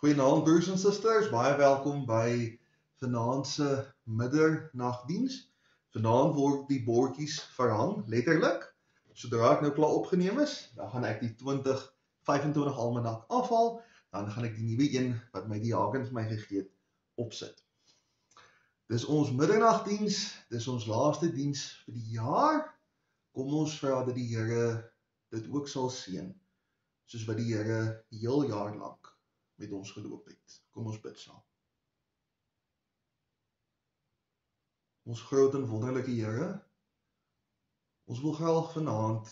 Goeienaand broers en susters, baie welkom by vanaand se middernagdiens. Vanaand word die bordjies verhang, letterlik. Sodra ek nou klaar opgeneem is, dan gaan ek die 2025 almanak afhaal, dan gaan ek die nuwe een wat my die Hagen vir my gegee het, opsit. Dis ons middernagdiens, dis ons laaste diens vir die jaar. Kom ons vra dat die Here dit ook sal seën, soos wat die Here heel jaar lank met ons geloop het. Kom ons bid saam. Ons groot en wonderlike Here, ons wil graag vanaand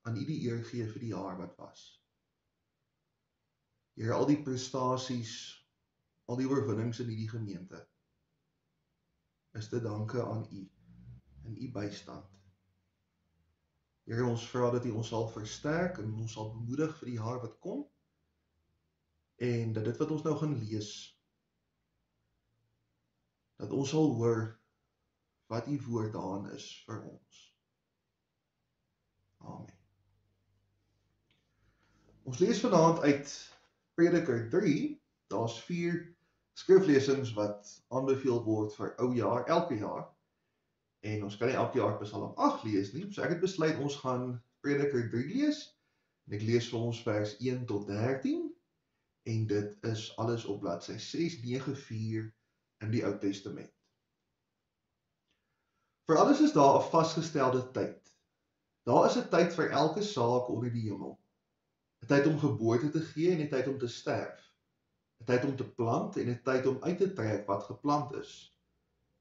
aan U die eer gee vir die jaar wat was. Here, al die prestasies, al die oorwinnings in hierdie gemeente, is te danke aan U en U bystand. Here, ons vra dat U ons sal versterk en ons sal bemoedig vir die jaar wat kom, en dat dit wat ons nou gaan lees, dat ons sal hoor wat U woord daarin is vir ons. Amen. Ons lees vanaand uit Prediker 3, daar's 4 skriflesings wat aanbeveel word vir ou jaar, elke jaar, en ons kan nie elke jaar Psalm 8 lees nie, so ek het besluit ons gaan Prediker 3 lees, en ek lees vir ons vers 1 tot 13, en dit is alles op bladsy 694 in die Ou Testament. Vir alles is daar 'n vasgestelde tyd. Daar is 'n tyd vir elke saak onder die hemel. 'n Tyd om geboorte te gee en 'n tyd om te sterf. 'n Tyd om te plant en 'n tyd om uit te trek wat geplant is.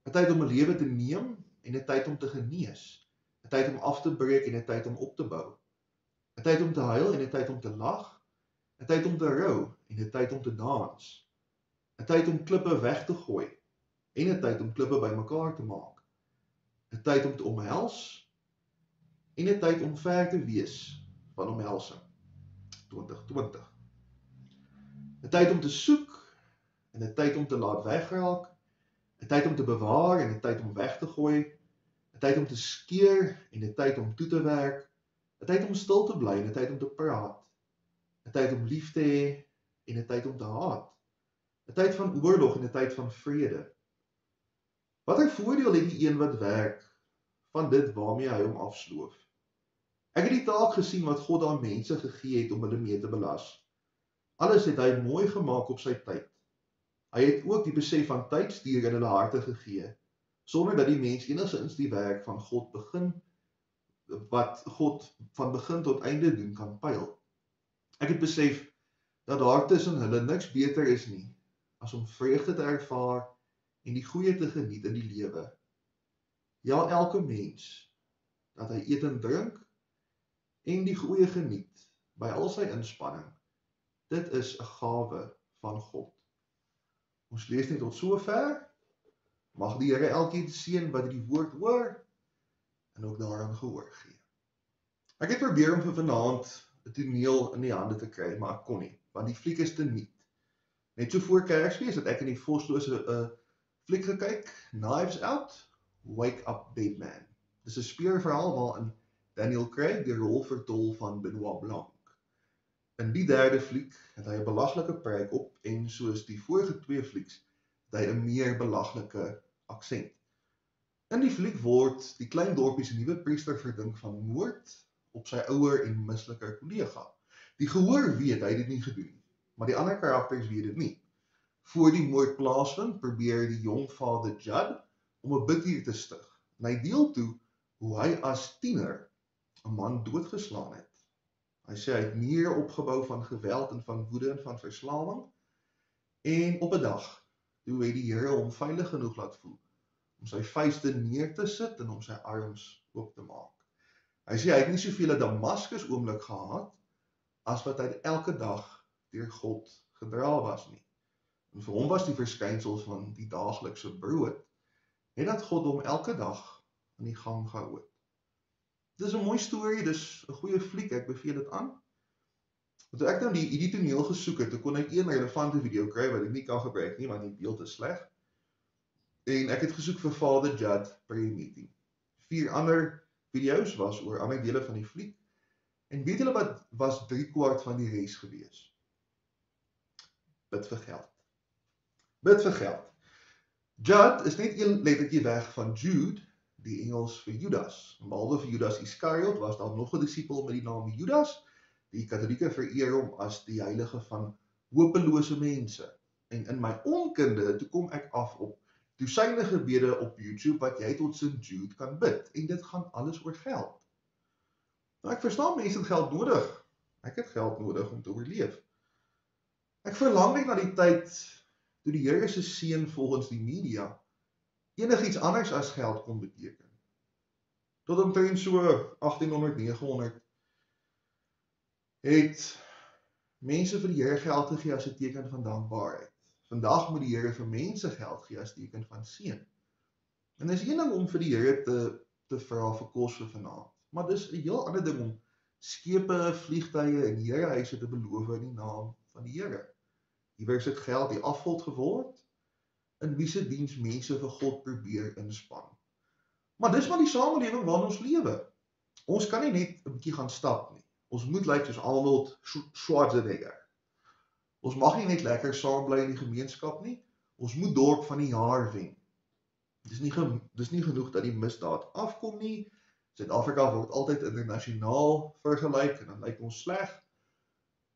'n Tyd om 'n lewe te neem en 'n tyd om te genees. 'n Tyd om af te breek en 'n tyd om op te bou. 'n Tyd om te huil en 'n tyd om te lag. 'n Tyd om te rou en 'n tyd om te dans. 'n Tyd om klippe weg te gooi en 'n tyd om klippe bymekaar te maak. 'n Tyd om te omhels en 'n tyd om ver te wees van omhelsing. 2020. 'n Tyd om te soek en 'n tyd om te laat wegraak. 'n Tyd om te bewaar en 'n tyd om weg te gooi. 'n Tyd om te skeer en 'n tyd om toe te werk. 'n Tyd om stil te bly en 'n tyd om te praat. 'n Tyd om lief te hê en 'n tyd om te haat. 'n Tyd van oorlog en 'n tyd van vrede. Watter voordeel het die een wat werk van dit waarmee hy hom afsloof? Ek het die taak gesien wat God aan mense gegee het om hulle mee te belas. Alles het hy mooi gemaak op sy tyd. Hy het ook die besef van tydstuur in hulle harte gegee, sonder dat die mens enigstens die werk van God wat God van begin tot einde doen kan pyl. Ek het besef dat daar tussen hulle niks beter is nie, as om vreugde te ervaar en die goeie te geniet in die lewe. Ja, elke mens, dat hy eet en drink, en die goeie geniet, by al sy inspanning, dit is 'n gawe van God. Ons lees net tot sover, mag die Here elkeen seën wat die woord hoor, en ook daaraan gehoor gee. Ek het probeer om vir vanaand 'n toneel in die hande te kry, maar ek kon nie, want die fliek is te nuut. Net so voor Kersfees het ek in die Voslose fliek gekyk, Knives Out, Wake Up Dead Man. Dis 'n speurverhaal waarin Daniel Craig die rol vertol van Benoit Blanc. In die derde fliek het hy 'n belaglike pruik op en soos die vorige 2 flieks het hy 'n meer belaglike aksent. In die fliek word die klein dorpie se nuwe priester verdink van moord op sy ouer en mislukker kollega. Die gehoor weet hy het dit nie gedoen nie, maar die ander karakters weet dit nie. Voor die moord plaasvind, probeer die jong vader Judd om 'n biddier te stig. En hy deel toe hoe hy as tiener 'n man doodgeslaan het. Hy sê hy het mure opgebou van geweld en van woede en van verslawing. En op 'n dag, toe het die Here hom veilig genoeg laat voel om sy vuiste neer te sit en om sy arms oop te maak. Hy sê hy het nie soveel 'n Damaskus oomblik gehad as wat hy elke dag deur God gedra was nie. En vir hom was die verskynsels van die daaglikse brood net dat God hom elke dag aan die gang gehou het. Dit is 'n mooi storie, dis 'n goeie fliek, ek beveel dit aan. Toe ek nou die toneel gesoek het, toe kon ek een relevante video kry wat ek nie kan gebruik nie, want die beeld is sleg. En ek het gesoek vir Father Judd prayer meeting. 4 ander video's was oor ander dele van die fliek. En weet julle wat was 3/4 van die res gewees? bid vir geld. Bid vir geld. Jud is net een lettertjie weg van Jude, die Engels vir Judas. Behalwe vir Judas Iskariot was daar nog 'n disipel met die naam Judas. Die Katolieke vereer hom as die heilige van hopelose mense. En in my onkunde, toe kom ek af op dosyne gebede op YouTube wat jy tot St. Jude kan bid. En dit gaan alles oor geld. Nou ek verstaan mense het geld nodig. Ek het geld nodig om te oorleef. Ek verlang net na die tyd toe die Here se seën volgens die media enigiets anders as geld kon beteken. Tot omtrent so 1800, 900 het mense vir die Here geld gegee as 'n teken van dankbaarheid. Vandag moet die Here vir mense geld gee as teken van seën. En dis een ding om vir die Here te vra vir kos vir vanaand, maar dis 'n heel ander ding om skepe, vliegtuie en herehuise te beloof in die naam van die Here. Iewers het geld die afgod geword, in wie se diens mense vir God probeer inspann. Maar dis maar die samelewing waarin ons lewe. Ons kan nie net 'n bietjie gaan stap nie. Ons moet lyk soos Arnold Schwarzenegger. Ons mag nie net lekker saam bly in die gemeenskap nie. Ons moet dorp van die jaar wen. Dis nie genoeg dat die misdaad afkom nie. Suid-Afrika word altyd internasionaal vergelyk en dan lyk ons sleg.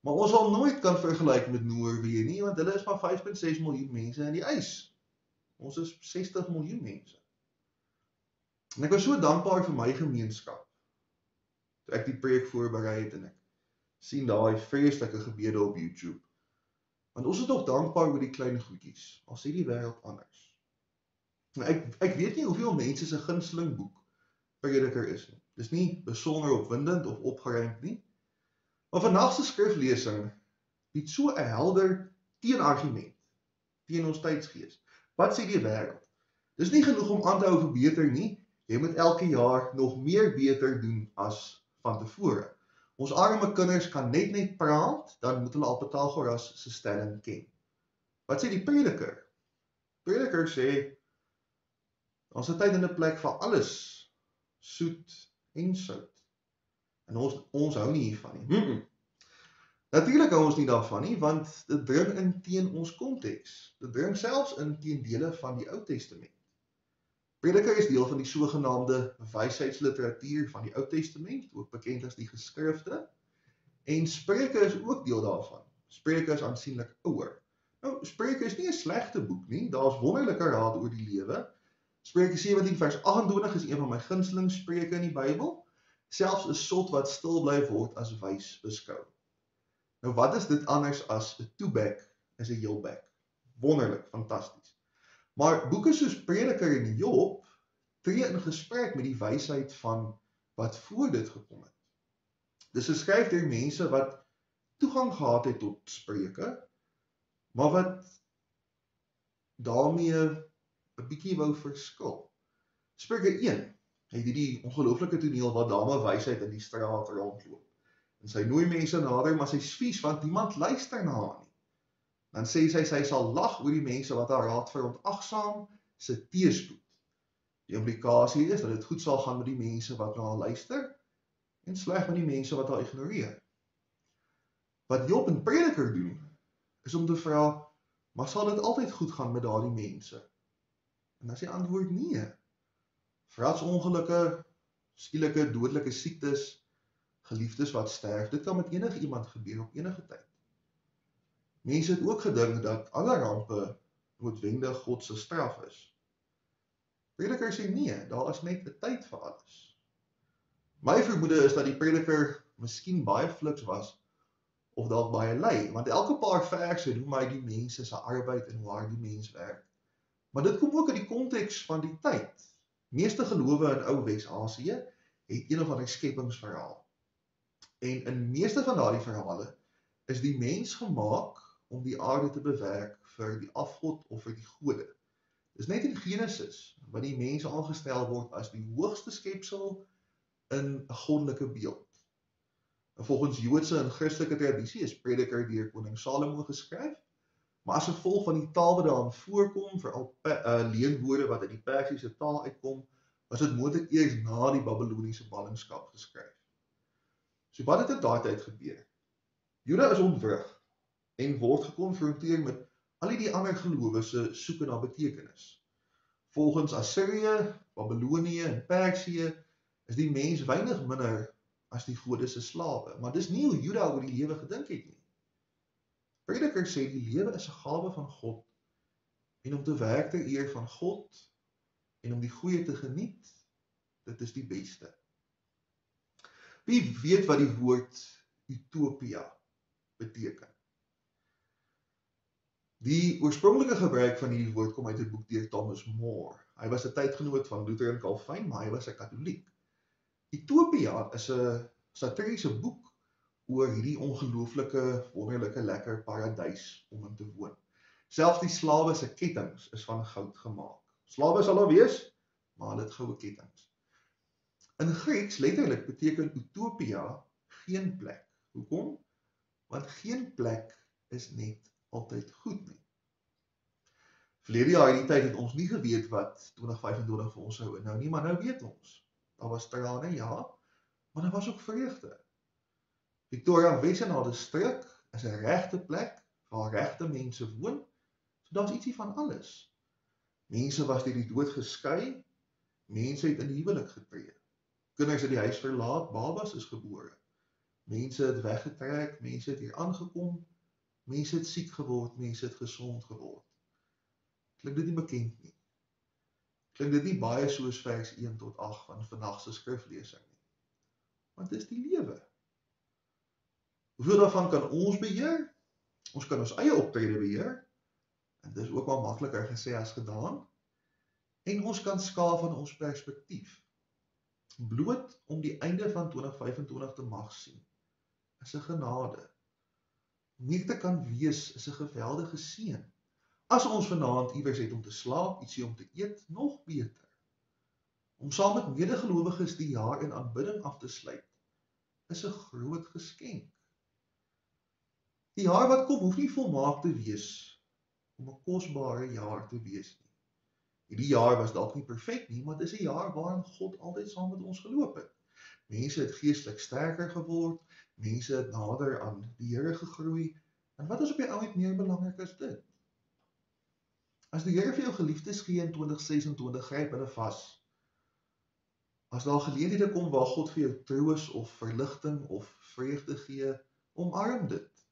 Maar ons sal nooit kan vergelyk met Noorwe nie, want hulle is maar 5,6 miljoen mense in die ys. Ons is 60 miljoen mense. En ek was so dankbaar vir my gemeenskap, toe ek die preek voorberei het en ek sien daai vreeslike gebede op YouTube. Want ons is nog dankbaar oor die klein goedjies, al sê die wêreld anders. Ek weet nie hoeveel mense se gunsteling boek Prediker is nie. Dis nie besonder opwindend of opgeruimd nie. Maar vandag se skriflesing bied so 'n helder teenargument teen ons tydsgees. Wat sê die wêreld? Dis nie genoeg om aan te hou vir beter nie. Jy moet elke jaar nog meer beter doen as van tevore. Ons arme kinders kan net praat, dan moet hulle al Pythagoras se stelling ken. Wat sê die Prediker? Prediker sê, ons 'n tyd en 'n plek vir alles, soet en sout. En ons hou nie hiervan nie. Natuurlik hou ons nie daarvan nie, want dit dring in teen ons konteks. Dit dring selfs in teen dele van die Ou Testament. Prediker is deel van die sogenaamde wysheidsliteratuur van die Ou Testament, ook bekend as die geskrifte. En Spreuke is ook deel daarvan. Spreuke is aansienlik ouer. Nou, Spreuke is nie 'n slegte boek nie, daar's wonderlike raad oor die lewe. Spreuke 17 vers 28 is een van my gunsteling spreuke in die Bybel. Selfs 'n sot wat stil bly word as wys beskou. Nou wat is dit anders as 'n toe-bek is 'n heel-bek? Wonderlik, fantasties. Maar boeke soos Prediker en Job tree in gesprek met die wysheid van wat voor dit gekom het. Dis geskryf deur mense wat toegang gehad het tot Spreuke, maar wat daarmee 'n bietjie wou verskil. Spreuke 1 het die ongelooflike toneel waar dame wysheid in die straat rondloop. En sy nooi mense nader, maar sy's vies want niemand luister na haar nie. Dan sê sy sal lag oor die mense wat haar raad verontagsaam, sy teëspoed. Die implikasie is dat dit goed sal gaan met die mense wat na haar luister en sleg met die mense wat haar ignoreer. Wat Job en Prediker doen, is om te vra, maar sal dit altyd goed gaan met daardie mense? En as die antwoord nee. Vratsongelukke, skielike dodelike siektes, geliefdes wat sterf, dit kan met enige iemand gebeur op enige tyd. Mense het ook gedink dat alle rampe noodwendig God se straf is. Prediker sê nee, daar is net 'n tyd vir alles. My vermoede is dat die Prediker miskien baie fliks was, of dalk baie lui, want elke paar verse noem hy die mense se arbeid en hoe hard die mens werk. Maar dit kom ook in die konteks van die tyd. Meeste gelowe in Ou Wes-Asië het een of ander skepingsverhaal. En in meeste van daardie verhale is die mens gemaak om die aarde te bewerk vir die afgod of vir die gode. Dis net in Genesis wat die mens aangestel word as die hoogste skepsel in 'n goddelike beeld. En volgens Joodse en Christelike tradisie is Prediker deur koning Salomo geskryf, maar as gevolg van die taal wat daarin voorkom, veral leenwoorde wat uit die Persiese taal uitkom, was dit moontlik eers na die Babyloniese ballingskap geskryf. So wat het in daai tyd gebeur? Juda is ontwrig. en word gekonfronteer met al die ander gelowes se soeke na betekenis. Volgens Assirië, Babylonië en Persië is die mens weinig minder as die gode se slawe, maar dis nie hoe Juda oor die lewe gedink het nie. Prediker sê die lewe is 'n gawe van God en om te werk ter eer van God en om die goeie te geniet, dit is die beste. Wie weet wat die woord utopia beteken? Die oorspronklike gebruik van hierdie woord kom uit 'n boek deur Thomas More. Hy was 'n tydgenoot van Luther en Calvin, maar hy was 'n Katoliek. Utopia is 'n satiriese boek oor hierdie ongelooflike, wonderlike, lekker paradys om in te woon. Selfs die slawe se kettinge is van goud gemaak. Slawe sal daar wees, maar hulle het goue kettinge. In Grieks letterlik beteken utopia geen plek. Hoekom? Want geen plek is net altyd goed nie. Verlede jaar in die tyd het ons nie geweet wat 2025 vir ons sou inhou nie, maar nou weet ons. Daar was trane, ja, maar daar was ook vreugde. Victoria Wessenhade Strik is 'n regte plek waar regte mense woon, so daar's ietsie van alles. Mense was deur die dood geskei, mense het in die huwelik getree. Kinders het die huis verlaat, babas is gebore. Mense het weggetrek, mense het hier aangekom, mense het siek geword, mense het gesond geword. Klink dit nie bekend nie? Klink dit nie baie soos vers 1 tot 8 van vandag se skriflesing nie? Want dit is die lewe. Hoeveel daarvan kan ons beheer? Ons kan ons eie optrede beheer, en dit is ook wel makliker gesê as gedaan, en ons kan skaaf van ons perspektief. Bloot om die einde van 2025 te mag sien, is 'n genade. Om hier te kan wees is 'n geweldige seën. As ons vanaand iewers het om te slaap, ietsie om te eet, nog beter. Om saam met medegelowiges die jaar in aanbidding af te sluit, is 'n groot geskenk. Die jaar wat kom hoef nie volmaak te wees om 'n kosbare jaar te wees nie. Hierdie jaar was dalk nie perfek nie, maar dis 'n jaar waarin God altyd saam met ons geloop het. Mense het geestelik sterker geword, mense het nader aan die Here gegroei, en wat is op die ou end meer belangrik as dit? As die Here vir jou geliefdes gee in 2026, gryp hulle vas. As daar geleenthede kom waar God vir jou troos of verligting of vreugde gee, omarm dit.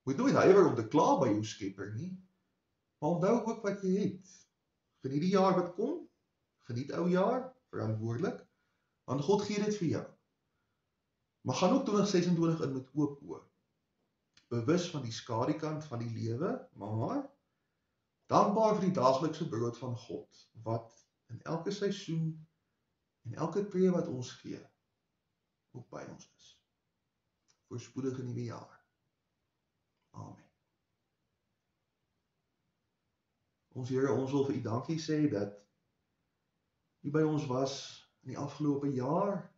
Moet nooit huiwer om te kla by jou Skepper nie, maar onthou ook wat jy het. Geniet die jaar wat kom, geniet ou jaar, verantwoordelik, want God gee dit vir jou. Maar gaan ook 2026 in met oop oë. Bewus van die skadukant van die lewe, maar dankbaar vir die daaglikse brood van God, wat in elke seisoen en elke tree wat ons gee, ook by ons is. Voorspoedige nuwe jaar. Amen. Ons Here, ons wil vir U dankie sê dat U by ons was in die afgelope jaar.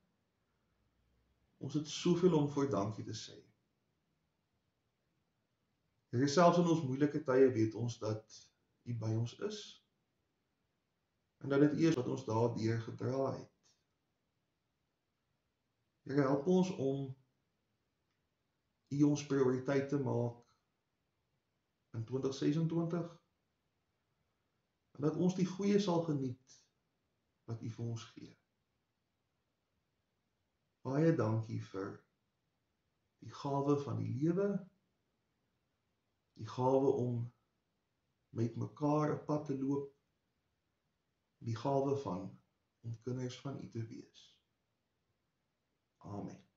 Ons het soveel om voor dankie te sê. Here, selfs in ons moeilike tye weet ons dat U by ons is, en dat dit U is wat ons daardeur gedra het. Here, help ons om U ons prioriteit te maak in 2026, en dat ons die goeie sal geniet wat U vir ons gee. Baie dankie vir die gawe van die lewe, die gawe om met mekaar 'n pad te loop, die gawe van om kinders van U te wees. Amen.